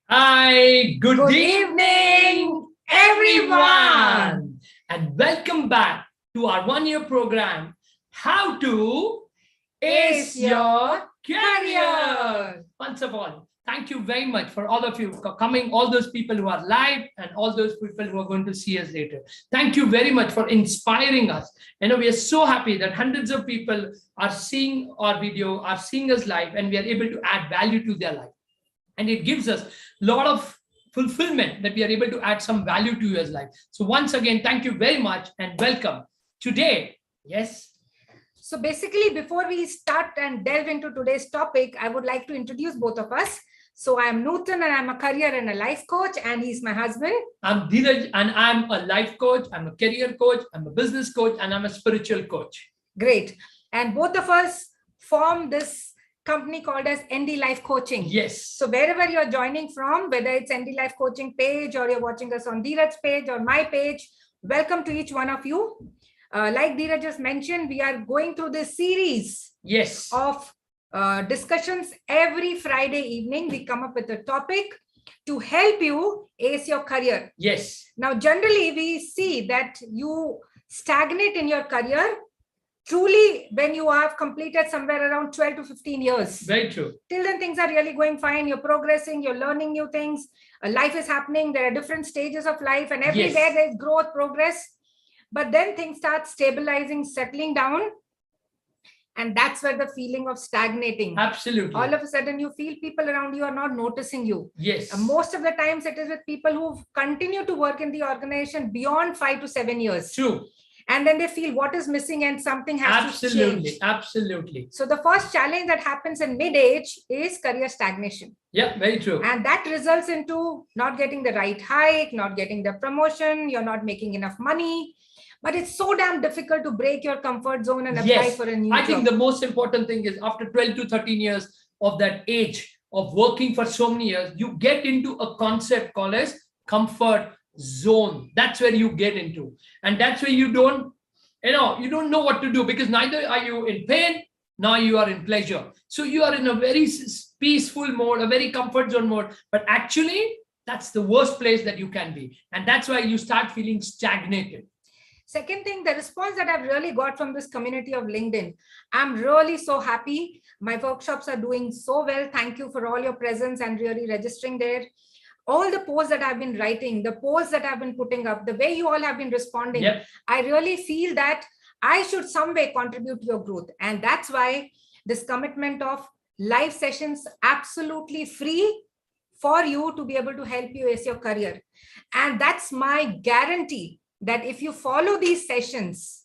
Hi, good Good evening, evening, everyone. and welcome back to our one-year program, How to Ace Ace Your your Career. career. Once of all, thank you very much for all of you coming, all those people who are live and all those people who are going to see us later. Thank you very much for inspiring us. We are so happy that hundreds of people are seeing our video, are seeing us live, and we are able to add value to their life. And it gives us a lot of fulfillment that we are able to add some value to your life. So once again, thank you very much and welcome. Today, yes. So basically, before we start and delve into today's topic, I would like to introduce both of us. So I'm Nutan and I'm a career and a life coach, and he's my husband. I'm Dheeraj and I'm a life coach, I'm a career coach, I'm a business coach, and I'm a spiritual coach. Great. And both of us form this company called as ND Life Coaching. Yes. So wherever you're joining from, whether it's ND Life Coaching page or you're watching us on Dheeraj's page or my page, welcome to each one of you. Like Dheeraj just mentioned, we are going through this series Yes. of discussions every Friday evening. We come up with a topic to help you ace your career. Yes. Now, generally, we see that you stagnate in your career truly when you have completed somewhere around 12 to 15 years. Very true. Till then, things are really going fine. You're progressing, you're learning new things. Life is happening. There are different stages of life, and everywhere Yes. there is growth, progress. But then things start stabilizing, settling down. And that's where the feeling of stagnating. Absolutely. All of a sudden, you feel people around you are not noticing you. Yes. Most of the times, it is with people who continue to work in the organization beyond 5 to 7 years. True. And then they feel what is missing and something has to change. Absolutely. So the first challenge that happens in mid-age is career stagnation. Yeah, very true. And that results into not getting the right hike, not getting the promotion, you're not making enough money. But it's so damn difficult to break your comfort zone and apply for a new job. I think the most important thing is after 12 to 13 years of that age of working for so many years, you get into a concept called as comfort zone. That's where you get into. And that's where you don't know what to do, because neither are you in pain, nor you are in pleasure. So you are in a very peaceful mode, a very comfort zone mode. But actually, that's the worst place that you can be. And that's why you start feeling stagnated. Second thing, the response that I've really got from this community of LinkedIn, I'm really so happy. My workshops are doing so well. Thank you for all your presence and really registering there. All the posts that I've been writing, the posts that I've been putting up, the way you all have been responding, Yep. I really feel that I should some way contribute to your growth. And that's why this commitment of live sessions absolutely free for you to be able to help you ace your career. And that's my guarantee that if you follow these sessions,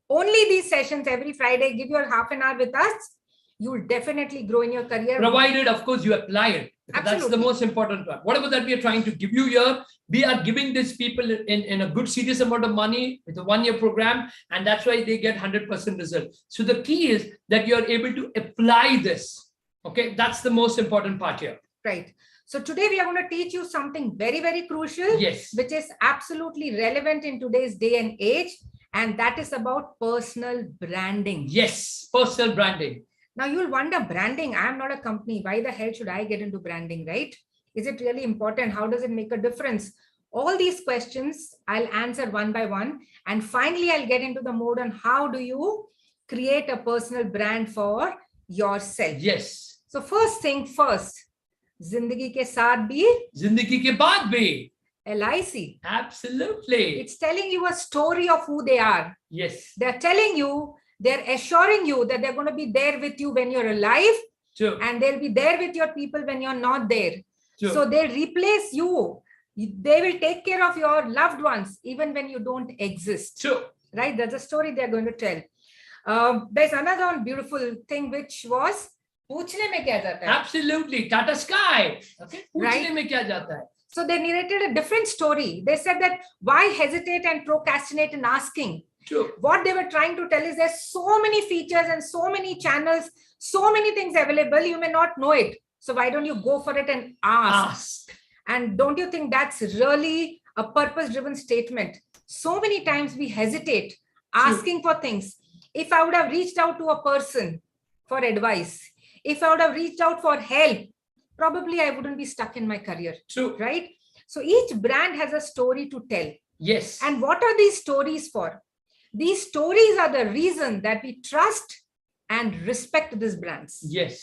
only these sessions every Friday, give your half an hour with us, you will definitely grow in your career. Provided, of course, you apply it. That's the most important part. Whatever that we are trying to give you here, we are giving these people in a good serious amount of money with a one-year program, and that's why they get 100% result. So the key is that you are able to apply this. Okay, that's the most important part here. Right. So today we are going to teach you something very, very crucial, Yes, which is absolutely relevant in today's day and age, and that is about personal branding. yes, personal branding. Now you'll wonder, branding, I'm not a company. Why the hell should I get into branding, right? Is it really important? How does it make a difference? All these questions I'll answer one by one. And finally, I'll get into the mode on how do you create a personal brand for yourself. Yes. So first thing first, Zindagi ke saath bhi, Zindagi ke baad bhi. LIC. Absolutely. It's telling you a story of who they are. Yes. They're telling you, they're assuring you that they're going to be there with you when you're alive. True. And they'll be there with your people when you're not there. True. So they'll replace you. They will take care of your loved ones even when you don't exist. True. Right? That's a story they're going to tell. There's another one beautiful thing, which was पूछने में क्या जाता है? Absolutely. Tata Sky. Okay. पूछने Right. में क्या जाता है? So they narrated a different story. They said that why hesitate and procrastinate in asking? True. What they were trying to tell is there's so many features and so many channels, so many things available, you may not know it. So why don't you go for it and ask? And don't you think that's really a purpose-driven statement? So many times we hesitate asking for things. If I would have reached out to a person for advice, if I would have reached out for help, probably I wouldn't be stuck in my career. True. Right? So each brand has a story to tell. Yes. And what are these stories for? These stories are the reason that we trust and respect these brands. Yes.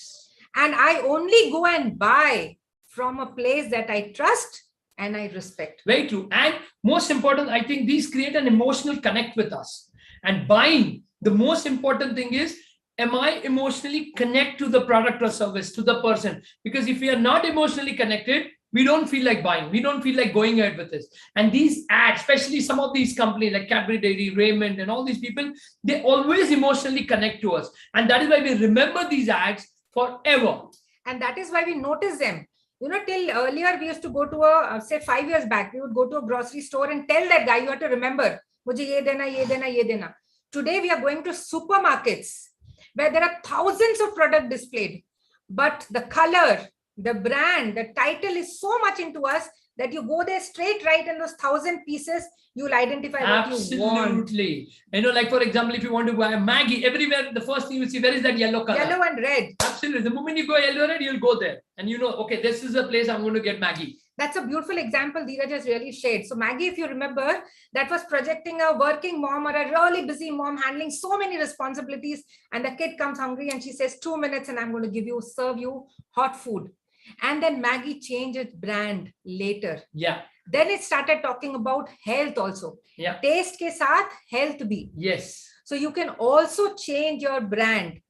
And I only go and buy from a place that I trust and I respect. Very true. And most important, I think these create an emotional connect with us. And buying, the most important thing is, am I emotionally connect to the product or service, to the person? Because if we are not emotionally connected, we don't feel like buying. We don't feel like going ahead with this. And these ads, especially some of these companies like Cadbury Dairy, Raymond, and all these people, they always emotionally connect to us. And that is why we remember these ads forever. And that is why we notice them. Till earlier we used to go to say 5 years back, we would go to a grocery store and tell that guy, you have to remember, mujhe ye dena, ye dena, ye dena. Today we are going to supermarkets where there are thousands of products displayed, but the color, the brand, the title is so much into us that you go there straight right, and those 1,000 pieces, you'll identify what you want. Absolutely. Like for example, if you want to buy a Maggi, everywhere, the first thing you see, where is that yellow color? Yellow and red. Absolutely. The moment you go yellow red, you'll go there. And okay, this is a place I'm going to get Maggi. That's a beautiful example Dheeraj has really shared. So Maggi, if you remember, that was projecting a working mom or a really busy mom handling so many responsibilities. And the kid comes hungry and she says, 2 minutes and I'm going to serve you hot food. And then Maggi changed its brand later. Yeah. Then it started talking about health also. Yeah. Taste ke saath health bhi. Yes. So you can also change your brand.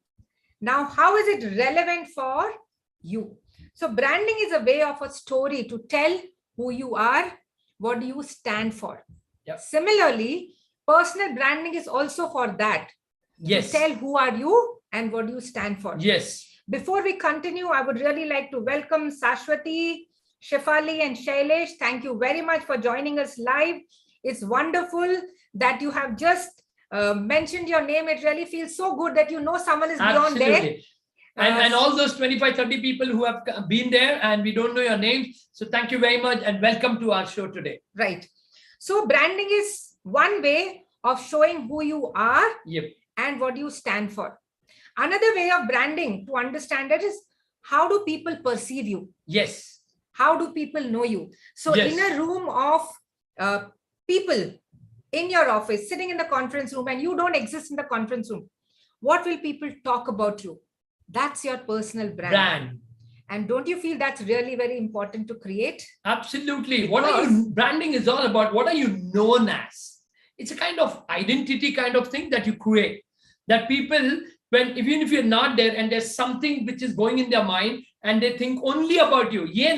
Now, how is it relevant for you? So branding is a way of a story to tell who you are, what do you stand for. Yep. Similarly, personal branding is also for that. Yes. To tell who are you and what do you stand for. Yes. Before we continue, I would really like to welcome Sashwati, Shefali, and Shailesh. Thank you very much for joining us live. It's wonderful that you have just mentioned your name. It really feels so good that someone is beyond there. And all those 25, 30 people who have been there and we don't know your names. So thank you very much and welcome to our show today. Right. So branding is one way of showing who you are. Yep. And what you stand for. Another way of branding to understand it is, how do people perceive you? Yes. How do people know you? So yes. In a room of people in your office, sitting in the conference room, and you don't exist in the conference room, what will people talk about you? That's your personal brand. And don't you feel that's really very important to create? Absolutely. Branding is all about, what are you known as? It's a kind of identity kind of thing that you create. That people, even if you're not there and there's something which is going in their mind and they think only about you, ye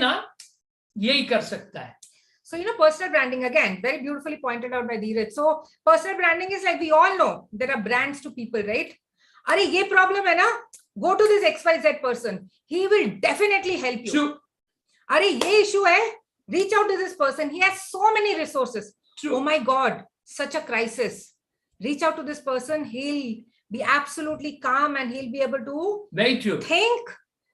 kar sakta hai. So, personal branding, again, very beautifully pointed out by Dheeraj. So personal branding is like, we all know there are brands to people, right? Are ye problem hai na? Go to this XYZ person. He will definitely help you. True. Are ye issue hai? Reach out to this person. He has so many resources. True. Oh my God, such a crisis. Reach out to this person. He'll be absolutely calm and he'll be able to very true. Think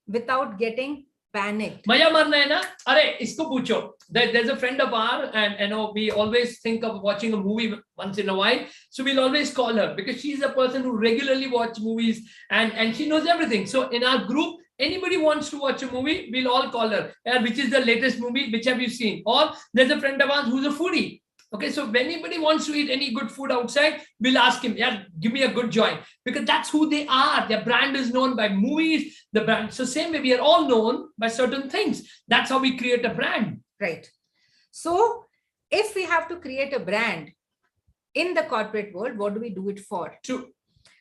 without getting panicked. Maya marna hai na? Are, isko pucho. There's a friend of ours and we always think of watching a movie once in a while. So we'll always call her because she's a person who regularly watches movies and she knows everything. So in our group, anybody wants to watch a movie, we'll all call her. Which is the latest movie? Which have you seen? Or there's a friend of ours who's a foodie. Okay, so when anybody wants to eat any good food outside, we'll ask him, give me a good joint. Because that's who they are. Their brand is known by movies, the brand. So same way, we are all known by certain things. That's how we create a brand. Right. So if we have to create a brand in the corporate world, what do we do it for? True.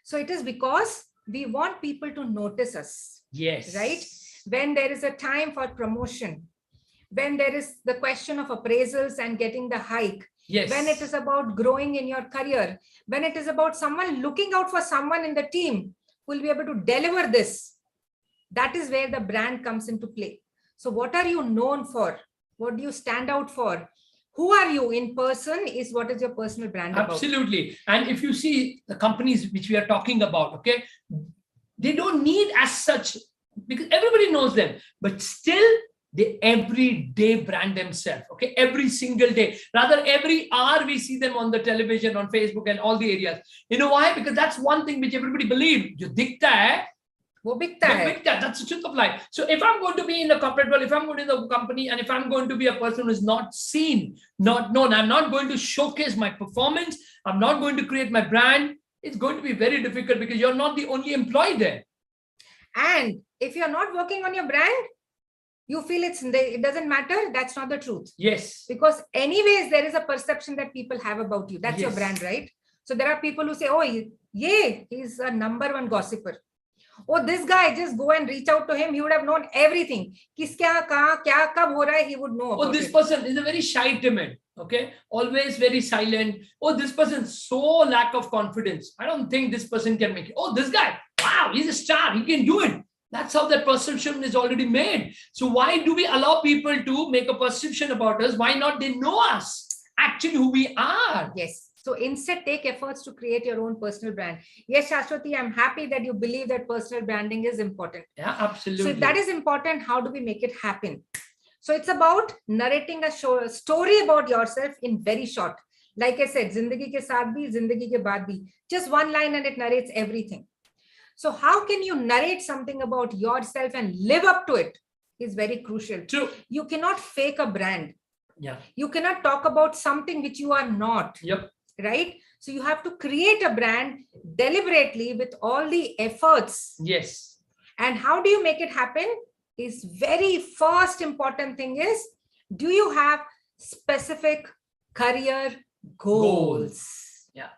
So it is because we want people to notice us. Yes. Right? When there is a time for promotion, when there is the question of appraisals and getting the hike, yes. When it is about growing in your career, when it is about someone looking out for someone in the team who will be able to deliver this, that is where the brand comes into play. So what are you known for? What do you stand out for? Who are you in person is what is your personal brand about. Absolutely. And if you see the companies which we are talking about, okay, they don't need as such, because everybody knows them, but still they every day brand themselves, okay, every single day. Rather, every hour we see them on the television, on Facebook and all the areas. You know why? Because that's one thing which everybody believes. Jo dikhta hai, वो बिकता है. That's the truth of life. So if I'm going to be in the corporate world, if I'm going to the company, and if I'm going to be a person who is not seen, not known, I'm not going to showcase my performance, I'm not going to create my brand, it's going to be very difficult because you're not the only employee there. And if you're not working on your brand, you feel it doesn't matter. That's not the truth. Yes. Because anyways, there is a perception that people have about you. That's your Yes. brand, right? So there are people who say, oh, yeah, he's a number one gossiper. Oh, this guy, just go and reach out to him. He would have known everything. Kiske yahan, kahan, kya, kab ho raha hai, he would know about this it. person is a very shy, timid. Okay, always very silent. Oh, this person so lack of confidence. I don't think this person can make it. Oh, this guy, wow, he's a star. He can do it. That's how that perception is already made. So why do we allow people to make a perception about us? Why not they know us, actually who we are? Yes. So instead, take efforts to create your own personal brand. Yes, Shashwati, I'm happy that you believe that personal branding is important. Yeah, absolutely. So if that is important, how do we make it happen? So it's about narrating a story about yourself in very short. Like I said, Zindagi ke saath bhi, Zindagi ke baad bhi. Just one line and it narrates everything. So how can you narrate something about yourself and live up to it is very crucial. True. You cannot fake a brand. Yeah. You cannot talk about something which you are not. Yep. Right? So you have to create a brand deliberately with all the efforts. Yes. And how do you make it happen? Is very first important thing is, do you have specific career goals? Yeah.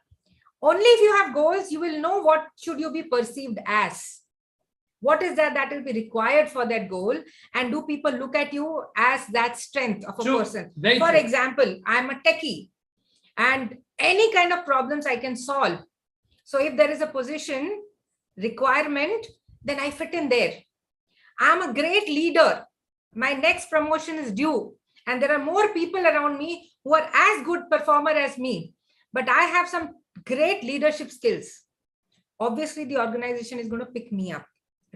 Only if you have goals, you will know what should you be perceived as. What is that will be required for that goal? And do people look at you as that strength of a True. person? Very For true. example, I'm a techie and any kind of problems I can solve. So if there is a position requirement, then I fit in there. I'm a great leader. My next promotion is due. And there are more people around me who are as good performer as me. But I have some great leadership skills. Obviously, the organization is going to pick me up,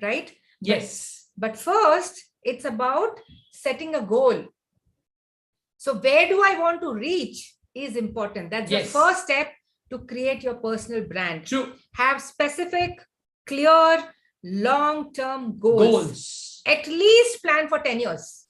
right? Yes. But first, it's about setting a goal. So where do I want to reach is important. That's Yes. the first step to create your personal brand. True. Have specific, clear, long-term goals. At least plan for 10 years.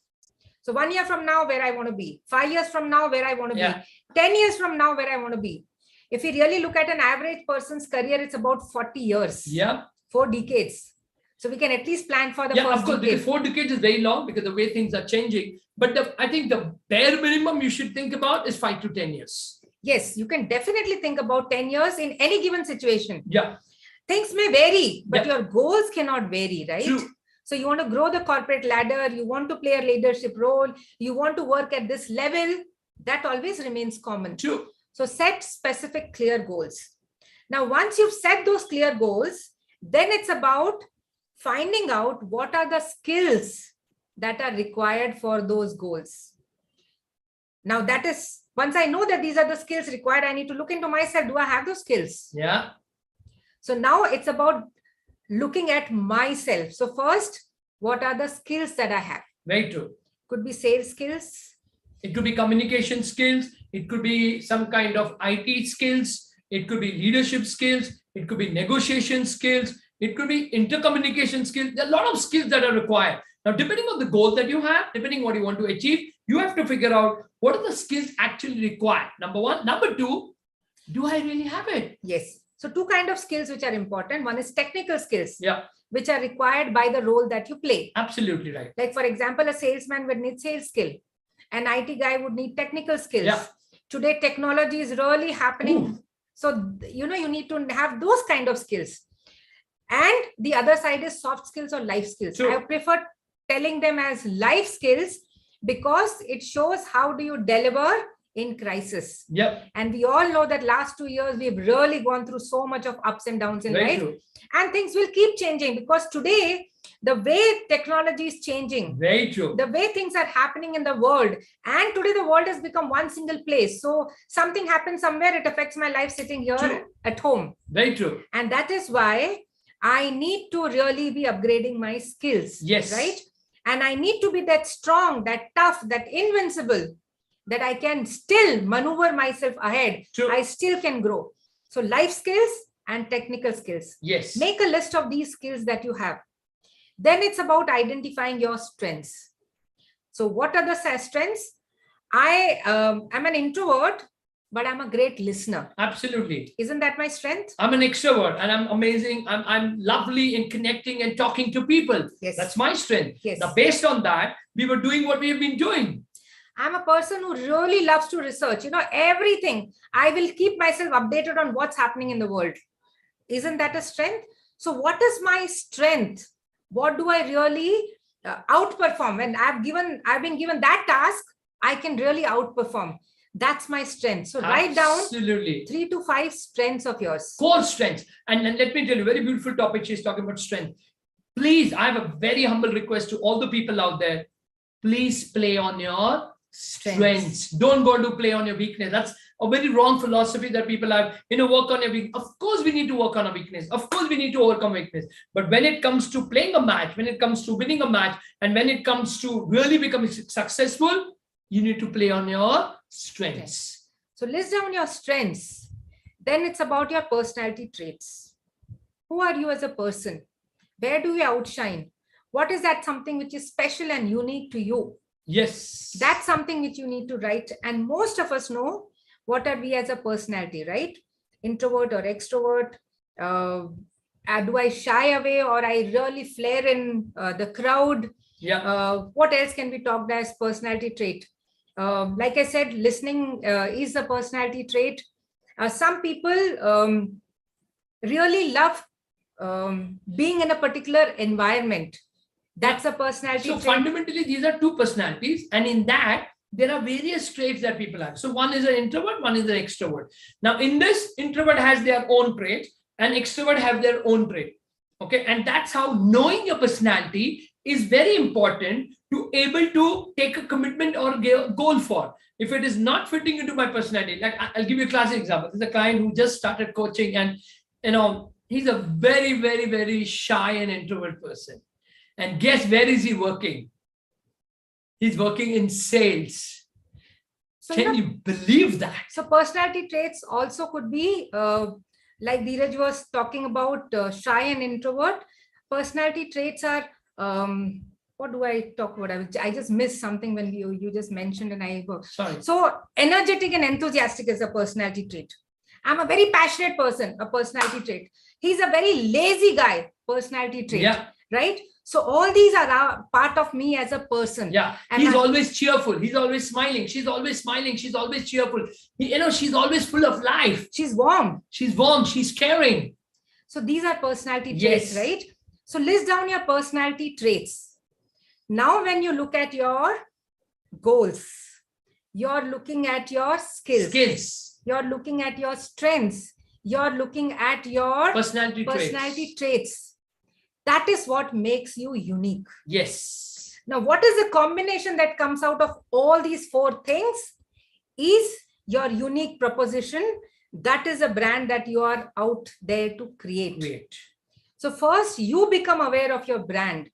So 1 year from now, where I want to be. 5 years from now, where I want to be. 10 years from now, where I want to be. If we really look at an average person's career, it's about 40 years. Yeah. 4 decades. So we can at least plan for the first of course, decade. because 4 decades is very long because the way things are changing. But I think the bare minimum you should think about is 5 to 10 years. Yes, you can definitely think about 10 years in any given situation. Yeah. Things may vary, but your goals cannot vary, right? True. So you want to grow the corporate ladder, you want to play a leadership role, you want to work at this level, that always remains common. True. So set specific, clear goals. Now, once you've set those clear goals, then it's about finding out what are the skills that are required for those goals. Now, that is, once I know that these are the skills required, I need to look into myself. Do I have those skills? Yeah. So now it's about looking at myself. So first, what are the skills that I have? Very true. Could be sales skills. It could be communication skills. It could be some kind of IT skills. It could be leadership skills. It could be negotiation skills. It could be intercommunication skills. There are a lot of skills that are required. Now, depending on the goal that you have, depending on what you want to achieve, you have to figure out what are the skills actually required. Number one. Number two, do I really have it? Yes. So 2 kinds of skills which are important. One is technical skills, Yeah. which are required by the role that you play. Absolutely right. Like, for example, a salesman would need sales skill. An IT guy would need technical skills. Yeah. Today, technology is really happening. Ooh. So, you need to have those kind of skills. And the other side is soft skills or life skills. True. I prefer telling them as life skills because it shows how do you deliver in crisis. Yep. And we all know that last 2 years, we've really gone through so much of ups and downs in Very life. true. And things will keep changing because today, the way technology is changing, Very true. the way things are happening in the world, and today the world has become one single place. So something happens somewhere, it affects my life sitting here True. at home. Very true. And that is why I need to really be upgrading my skills. Yes. Right? And I need to be that strong, that tough, that invincible, that I can still maneuver myself ahead. True. I still can grow. So life skills and technical skills. Yes. Make a list of these skills that you have. Then it's about identifying your strengths. So what are the strengths? I am an introvert, but I'm a great listener. Absolutely. Isn't that my strength? I'm an extrovert and I'm amazing. I'm lovely in connecting and talking to people. Yes. That's my strength. Yes. Now, based on that, we were doing what we have been doing. I'm a person who really loves to research, everything. I will keep myself updated on what's happening in the world. Isn't that a strength? So what is my strength? What do I really outperform? When I've been given that task, I can really outperform. That's my strength. So write down Absolutely 3 to 5 strengths of yours. Core strengths. And let me tell you, very beautiful topic. She's talking about strength. Please, I have a very humble request to all the people out there. Please play on your strengths. Don't go to play on your weakness. That's a very wrong philosophy that people have. Work on your weakness. Of course, we need to work on a weakness. Of course, we need to overcome weakness. But when it comes to playing a match, when it comes to winning a match, and when it comes to really becoming successful, you need to play on your strengths. So list down your strengths. Then it's about your personality traits. Who are you as a person? Where do you outshine? What is that something which is special and unique to you? Yes. That's something which you need to write. And most of us know what are we as a personality, right? Introvert or extrovert? Do I shy away or I really flare in the crowd? Yeah. What else can be talked as personality trait? Like I said, listening is a personality trait. Some people really love being in a particular environment. That's a personality So trait. fundamentally, these are two personalities. And in that, there are various traits that people have. So one is an introvert, one is an extrovert. Now, in this, introvert has their own traits and extrovert have their own trait. Okay. And that's how knowing your personality is very important to able to take a commitment or goal for. If it is not fitting into my personality, like I'll give you a classic example. There's a client who just started coaching and, he's a very, very, very shy and introvert person. And guess where is he working? He's working in sales. So, can you believe that? So personality traits also could be, like Dheeraj was talking about, shy and introvert. Personality traits are, what do I talk about? I just missed something when you just mentioned and I go. Sorry. So energetic and enthusiastic is a personality trait. I'm a very passionate person, a personality trait. He's a very lazy guy, personality trait. Yeah. Right? So all these are part of me as a person. Yeah. And he's always cheerful. He's always smiling. She's always smiling. She's always cheerful. She's always full of life. She's warm. She's warm. She's caring. So these are personality traits, right? So list down your personality traits. Now, when you look at your goals, you're looking at your skills. You're looking at your strengths. You're looking at your personality traits. That is what makes you unique. Yes. Now, what is the combination that comes out of all these 4 things? Is your unique proposition. That is a brand that you are out there to create. So first, you become aware of your brand.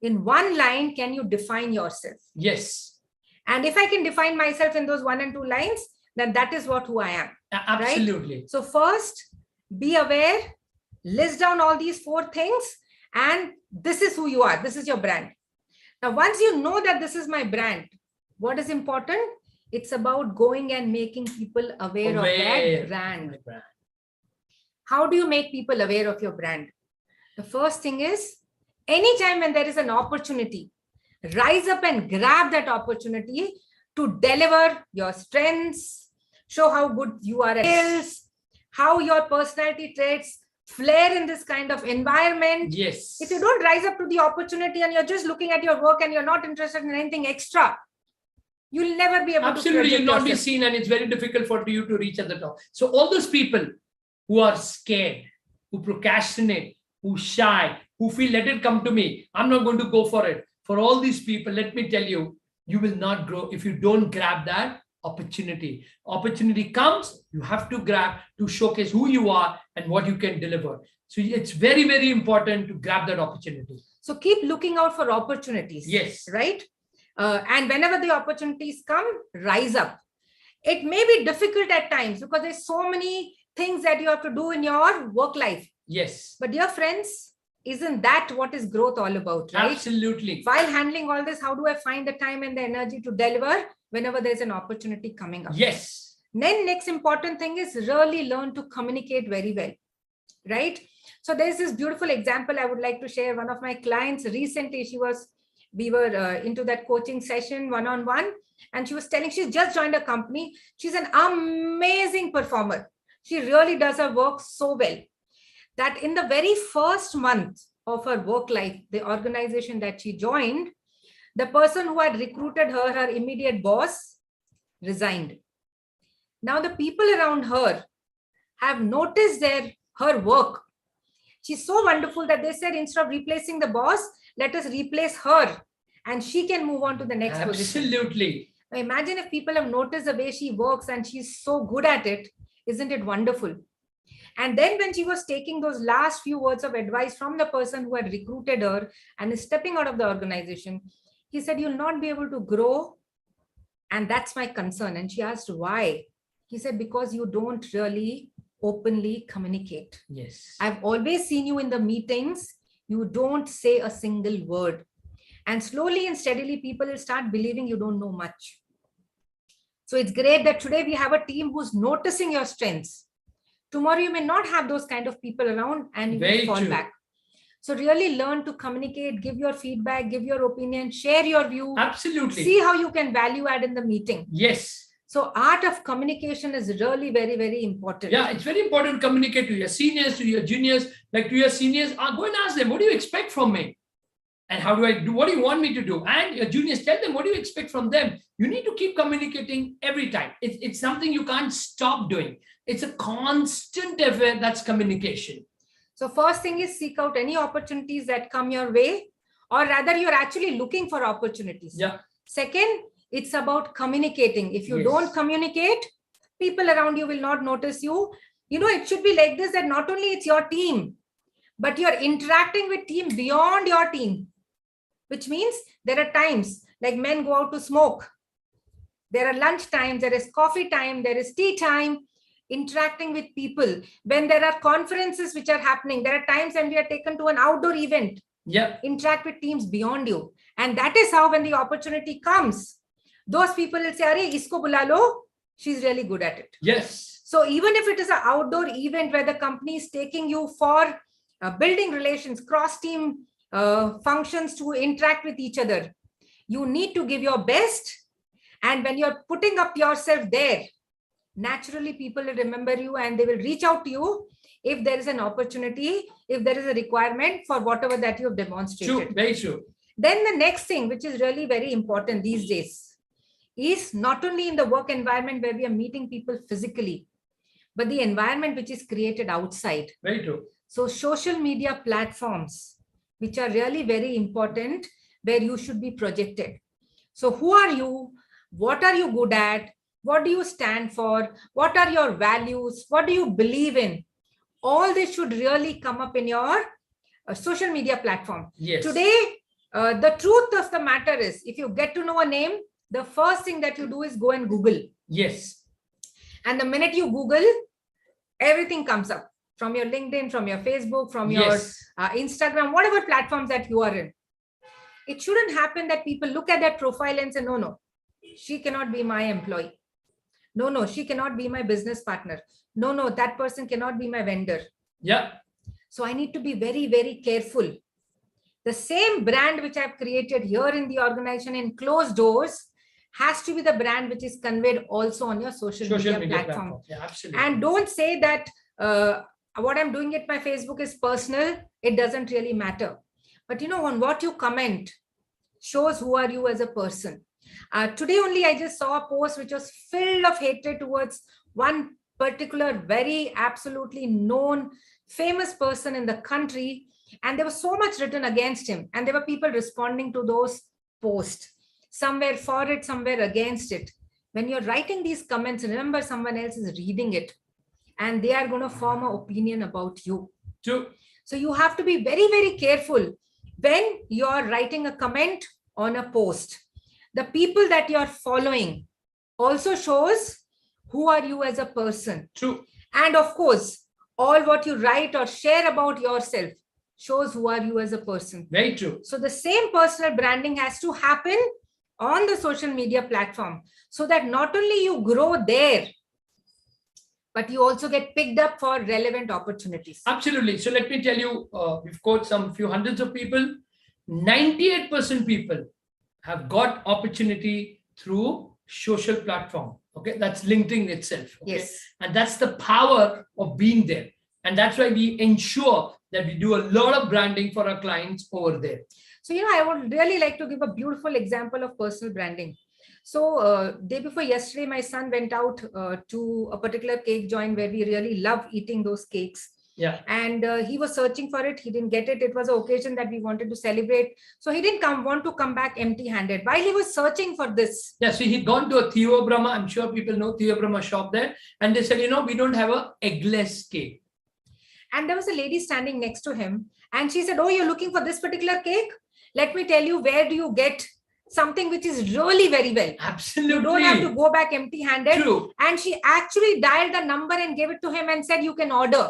In one line, can you define yourself? Yes. And if I can define myself in those 1 and 2 lines, then that is who I am. Absolutely. Right? So first, be aware. List down all these 4 things and this is who you are. This is your brand. Now, once you know that this is my brand, what is important? It's about going and making people aware of that brand. How do you make people aware of your brand? The first thing is, anytime when there is an opportunity, rise up and grab that opportunity to deliver your strengths, show how good you are at sales, how your personality traits flare in this kind of environment. Yes. If you don't rise up to the opportunity and you're just looking at your work and you're not interested in anything extra, you'll never be able to you'll not be seen and it's very difficult for you to reach at the top. So all those people who are scared, who procrastinate, who shy, who feel, let it come to me, I'm not going to go for it. For all these people, let me tell you, you will not grow if you don't grab that opportunity. Opportunity comes, you have to grab to showcase who you are and what you can deliver. So it's very, very important to grab that opportunity. So keep looking out for opportunities. Yes. Right? And whenever the opportunities come, rise up. It may be difficult at times because there's so many things that you have to do in your work life. Yes. But dear friends, isn't that what is growth all about, right? Absolutely. While handling all this, how do I find the time and the energy to deliver whenever there's an opportunity coming up? Yes. Then next important thing is really learn to communicate very well, right? So there's this beautiful example I would like to share. One of my clients recently, we were into that coaching session one-on-one, and she was telling, she's just joined a company. She's an amazing performer. She really does her work so well that in the very first month of her work life, the organization that she joined, the person who had recruited her, her immediate boss, resigned. Now the people around her have noticed her work. She's so wonderful that they said, instead of replacing the boss, let us replace her and she can move on to the next position. Absolutely. Now imagine if people have noticed the way she works and she's so good at it. Isn't it wonderful? And then when she was taking those last few words of advice from the person who had recruited her and is stepping out of the organization, he said, you'll not be able to grow. And that's my concern. And she asked why. He said, because you don't really openly communicate. Yes. I've always seen you in the meetings. You don't say a single word. And slowly and steadily, people will start believing you don't know much. So it's great that today we have a team who's noticing your strengths. Tomorrow, you may not have those kind of people around and you will fall back. So really learn to communicate, give your feedback, give your opinion, share your view. Absolutely. See how you can value add in the meeting. Yes. So art of communication is really very, very important. Yeah, it's very important to communicate to your seniors, to your juniors, like to your seniors. Go and ask them, what do you expect from me? And how do I do? What do you want me to do? And your juniors, tell them, what do you expect from them? You need to keep communicating every time. It's something you can't stop doing. It's a constant effort. That's communication. So first thing is seek out any opportunities that come your way, or rather you're actually looking for opportunities. Yeah. Second, it's about communicating. If you don't communicate, people around you will not notice you. You know, it should be like this, that not only it's your team, but you're interacting with team beyond your team, which means there are times like men go out to smoke. There are lunch times, there is coffee time, there is tea time. Interacting with people. When there are conferences which are happening, there are times when we are taken to an outdoor event. Yeah. Interact with teams beyond you. And that is how when the opportunity comes, those people will say, Arey, isko bula lo, she's really good at it. Yes. So even if it is an outdoor event where the company is taking you for building relations, cross-team functions to interact with each other, you need to give your best. And when you're putting up yourself there, naturally people will remember you and they will reach out to you if there is an opportunity, if there is a requirement for whatever that you have demonstrated. True, very true. Then the next thing, which is really very important these days, is not only in the work environment where we are meeting people physically, but the environment which is created outside. Very true. So social media platforms, which are really very important, where you should be projected. So who are you? What are you good at? What do you stand for? What are your values? What do you believe in? All this should really come up in your social media platform. Yes. Today, the truth of the matter is, if you get to know a name, the first thing that you do is go and Google. Yes. And the minute you Google, everything comes up from your LinkedIn, from your Facebook, from your Instagram, whatever platforms that you are in. It shouldn't happen that people look at that profile and say, no, she cannot be my employee. No, she cannot be my business partner. No, that person cannot be my vendor. Yeah. So I need to be very, very careful. The same brand which I've created here in the organization in closed doors has to be the brand which is conveyed also on your social media platform. Yeah, absolutely. And don't say that what I'm doing at my Facebook is personal. It doesn't really matter. But you know, on what you comment shows who are you as a person. Today only I just saw a post which was filled of hatred towards one particular very absolutely known famous person in the country, and there was so much written against him, and there were people responding to those posts, somewhere for it, somewhere against it. When you're writing these comments, remember someone else is reading it and they are going to form an opinion about you. True. So you have to be very, very careful when you're writing a comment on a post. The people that you're following also shows who are you as a person. True. And of course, all what you write or share about yourself shows who are you as a person. Very true. So the same personal branding has to happen on the social media platform, so that not only you grow there, but you also get picked up for relevant opportunities. Absolutely. So let me tell you, we've got some few hundreds of people. 98% people have got opportunity through social platform. Okay, that's LinkedIn itself. Okay? Yes. And that's the power of being there. And that's why we ensure that we do a lot of branding for our clients over there. So, I would really like to give a beautiful example of personal branding. So day before yesterday, my son went out to a particular cake joint where we really love eating those cakes. Yeah. And he was searching for it. He didn't get it. It was an occasion that we wanted to celebrate. So he didn't want to come back empty-handed. While he was searching for this. Yeah, so he'd gone to a Theo Brahma. I'm sure people know Theo Brahma shop there. And they said, we don't have a eggless cake. And there was a lady standing next to him. And she said, oh, you're looking for this particular cake? Let me tell you, where do you get something which is really very well? Absolutely. You don't have to go back empty-handed. True. And she actually dialed the number and gave it to him and said, you can order.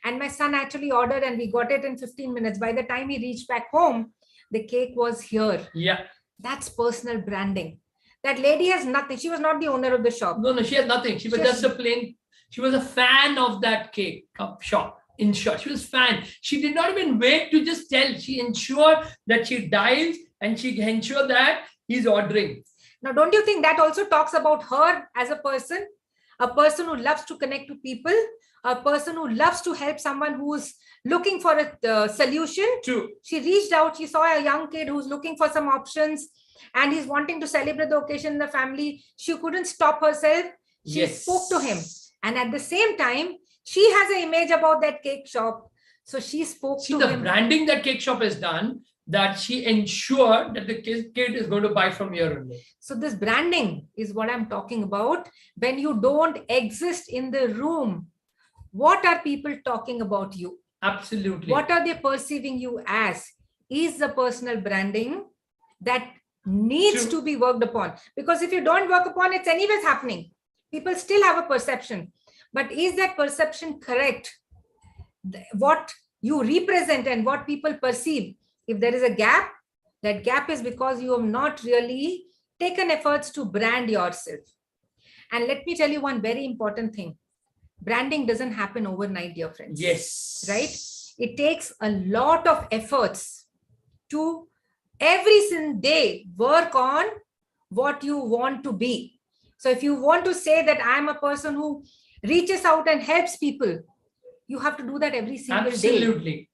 And my son actually ordered and we got it in 15 minutes. By the time he reached back home, the cake was here. Yeah. That's personal branding. That lady has nothing. She was not the owner of the shop. No, she had nothing. She was just a plain, she was a fan of that cake shop. In short, she was a fan. She did not even wait to just tell. She ensured that she dials and she ensured that he's ordering. Now, don't you think that also talks about her as a person who loves to connect to people, a person who loves to help someone who's looking for a solution? True. She reached out. She saw a young kid who's looking for some options and he's wanting to celebrate the occasion in the family. She couldn't stop herself. She spoke to him. And at the same time, she has an image about that cake shop. So she spoke to him. The branding that cake shop has done, that she ensured that the kid is going to buy from here only. So this branding is what I'm talking about. When you don't exist in the room, what are people talking about you? Absolutely. What are they perceiving you as? Is the personal branding that needs to be worked upon. Because if you don't work upon, it's anyways happening. People still have a perception. But is that perception correct? What you represent and what people perceive, if there is a gap, that gap is because you have not really taken efforts to brand yourself. And let me tell you one very important thing. Branding doesn't happen overnight, dear friends. Yes. Right? It takes a lot of efforts to every single day work on what you want to be. So if you want to say that I'm a person who reaches out and helps people, you have to do that every single day. Absolutely.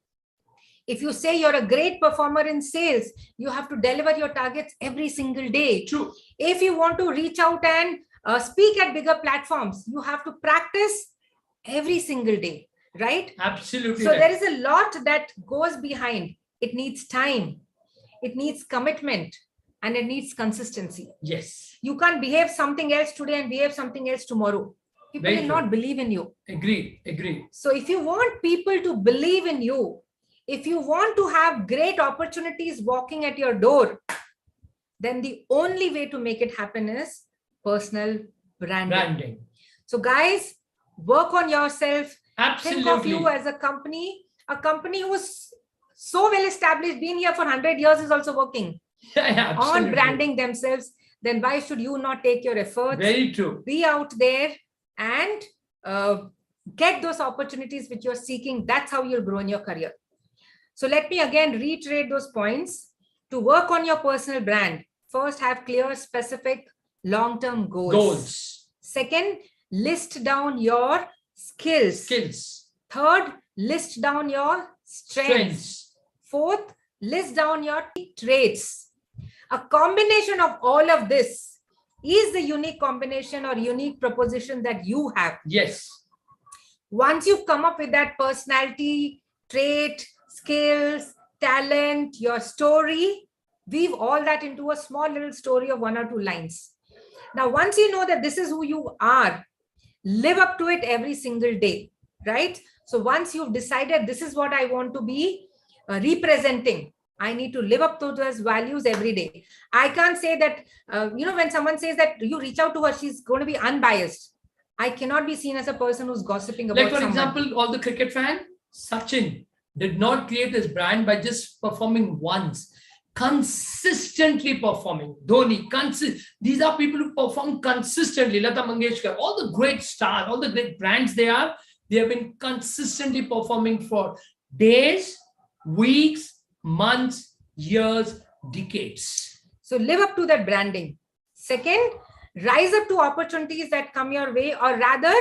If you say you're a great performer in sales, you have to deliver your targets every single day. True. If you want to reach out and speak at bigger platforms, you have to practice every single day, right? Absolutely. So there is a lot that goes behind. It needs time, it needs commitment, and it needs consistency. Yes. You can't behave something else today and behave something else tomorrow. People will not believe in you. Agree. So if you want people to believe in you, if you want to have great opportunities walking at your door, then the only way to make it happen is personal branding. So guys, work on yourself. Absolutely. Think of you as a company who's so well established, been here for 100 years, is also working on branding themselves. Then why should you not take your efforts? Very true. Be out there and get those opportunities which you're seeking. That's how you'll grow in your career. So let me again reiterate those points. To work on your personal brand, first have clear, specific, long-term goals. Second, list down your skills. Third, list down your strengths. Fourth, list down your traits. A combination of all of this is the unique combination or unique proposition that you have. Yes. Once you've come up with that personality, trait, skills, talent, your story, weave all that into a small little story of 1 or 2 lines. Now, once you know that this is who you are, live up to it every single day, right? So once you've decided this is what I want to be representing, I need to live up to those values every day. I can't say that, when someone says that you reach out to her, she's going to be unbiased. I cannot be seen as a person who's gossiping about someone. Like, for example, all the cricket fans, Sachin, did not create his brand by just performing once. Consistently performing. Dhoni, these are people who perform consistently. Lata Mangeshkar, all the great stars, all the great brands they have been consistently performing for days, weeks, months, years, decades. So live up to that branding. Second, rise up to opportunities that come your way, or rather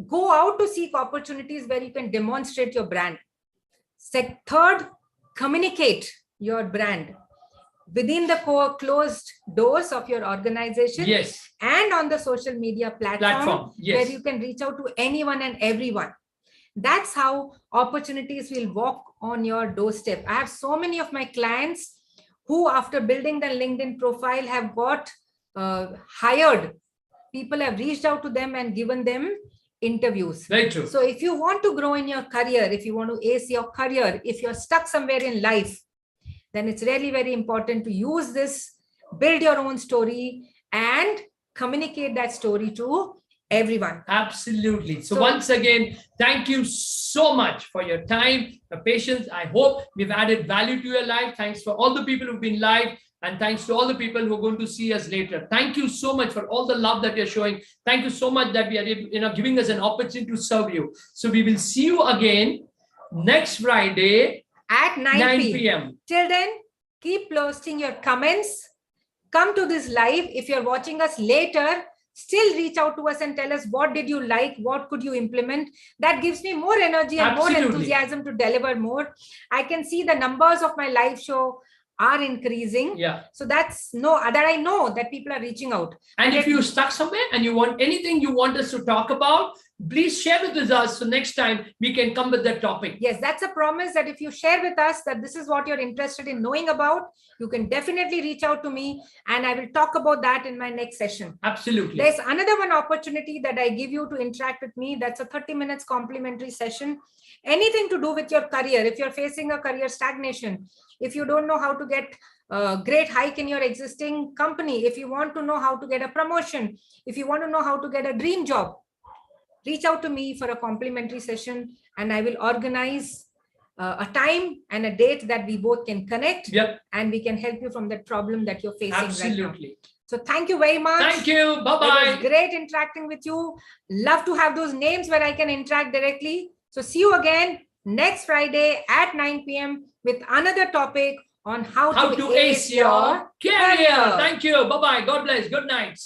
go out to seek opportunities where you can demonstrate your brand. Third, communicate your brand within the closed doors of your organization. Yes. And on the social media platform. Yes. Where you can reach out to anyone and everyone. That's how opportunities will walk on your doorstep. I have so many of my clients who, after building their LinkedIn profile, have got hired. People have reached out to them and given them interviews. Very true. So if you want to grow in your career, if you want to ace your career, if you're stuck somewhere in life, then it's really very important to use this, build your own story, and communicate that story to everyone. Absolutely. So once again, thank you so much for your time, your patience. I hope we've added value to your life. Thanks for all the people who've been live, and thanks to all the people who are going to see us later. Thank you so much for all the love that you're showing. Thank you so much that we are giving us an opportunity to serve you. So we will see you again next Friday at 9 p.m. Till then, keep posting your comments. Come to this live. If you're watching us later, still reach out to us and tell us, what did you like? What could you implement? That gives me more energy and more enthusiasm to deliver more. I can see the numbers of my live show are increasing. Yeah. So that's that I know that people are reaching out. And if you're stuck somewhere and you want anything you want us to talk about, please share with us. So next time we can come with that topic. Yes, that's a promise that if you share with us that this is what you're interested in knowing about, you can definitely reach out to me and I will talk about that in my next session. Absolutely. There's another one opportunity that I give you to interact with me. That's a 30 minutes complimentary session. Anything to do with your career. If you're facing a career stagnation, if you don't know how to get a great hike in your existing company, if you want to know how to get a promotion, if you want to know how to get a dream job, reach out to me for a complimentary session and I will organize a time and a date that we both can connect. Yep. And we can help you from that problem that you're facing Absolutely. right now. So thank you very much. Thank you. Bye-bye. It was great interacting with you. Love to have those names where I can interact directly. So see you again next Friday at 9 p.m. with another topic on how to ace your career. Thank you. Bye-bye. God bless. Good night.